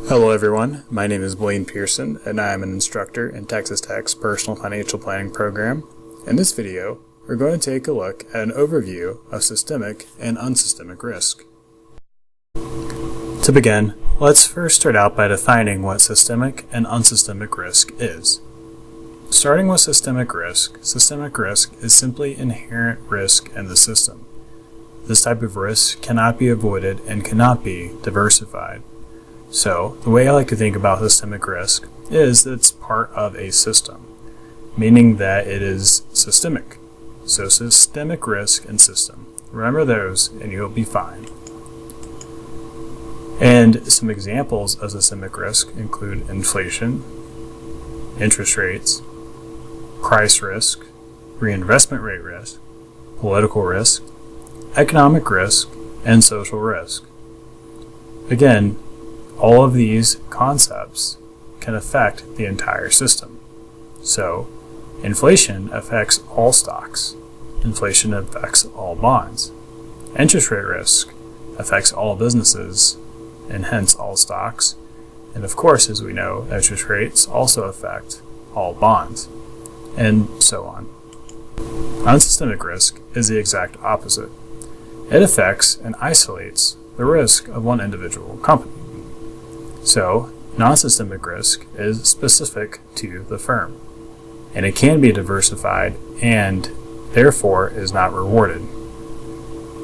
Hello everyone, my name is Blaine Pearson and I am an instructor in Texas Tech's Personal Financial Planning program. In this video, we're going to take a look at an overview of systemic and unsystemic risk. To begin, let's first start out by defining what systemic and unsystemic risk is. Starting with systemic risk is simply inherent risk in the system. This type of risk cannot be avoided and cannot be diversified. So, the way I like to think about systemic risk is that it's part of a system, meaning that it is systemic. So, systemic risk and system. Remember those and you'll be fine. And some examples of systemic risk include inflation, interest rates, price risk, reinvestment rate risk, political risk, economic risk, and social risk. Again, all of these concepts can affect the entire system. So, inflation affects all stocks. Inflation affects all bonds. Interest rate risk affects all businesses, and hence all stocks. And of course, as we know, interest rates also affect all bonds, and so on. Unsystemic risk is the exact opposite. It affects and isolates the risk of one individual company. So, non-systemic risk is specific to the firm, and it can be diversified and therefore is not rewarded.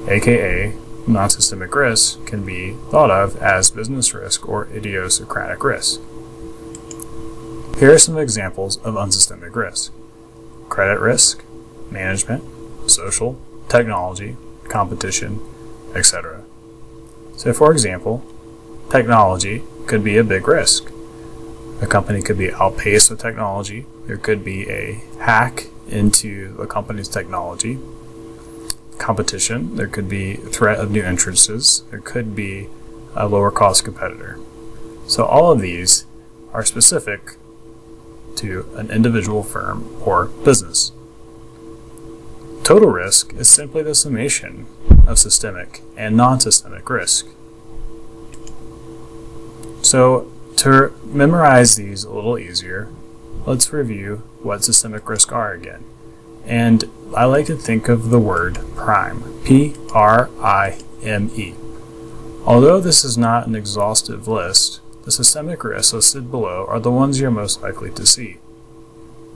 AKA, non-systemic risk can be thought of as business risk or idiosyncratic risk. Here are some examples of unsystemic risk: credit risk, management, social, technology, competition, etc. So, for example, technology could be a big risk. A company could be outpaced with technology. There could be a hack into the company's technology. Competition, there could be threat of new entrances. There could be a lower cost competitor. So all of these are specific to an individual firm or business. Total risk is simply the summation of systemic and non-systemic risk. So, to memorize these a little easier, let's review what systemic risk are again. And I like to think of the word prime, P-R-I-M-E. Although this is not an exhaustive list, the systemic risks listed below are the ones you're most likely to see: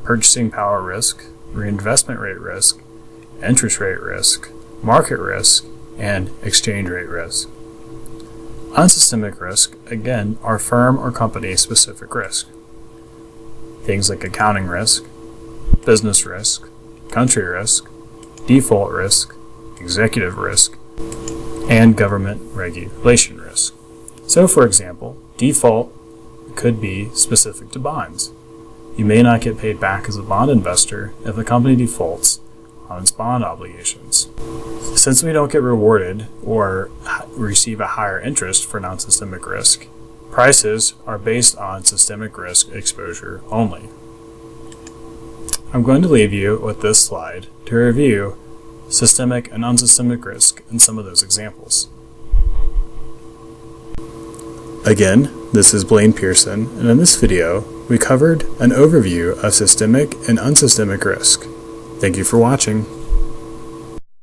purchasing power risk, reinvestment rate risk, interest rate risk, market risk, and exchange rate risk. Unsystemic risk, again, are firm or company specific risk. Things like accounting risk, business risk, country risk, default risk, executive risk, and government regulation risk. So, for example, default could be specific to bonds. You may not get paid back as a bond investor if the company defaults on its bond obligations. Since we don't get rewarded or receive a higher interest for non-systemic risk, prices are based on systemic risk exposure only. I'm going to leave you with this slide to review systemic and unsystemic risk and some of those examples. Again, this is Blaine Pearson, and in this video, we covered an overview of systemic and unsystemic risk. Thank you for watching.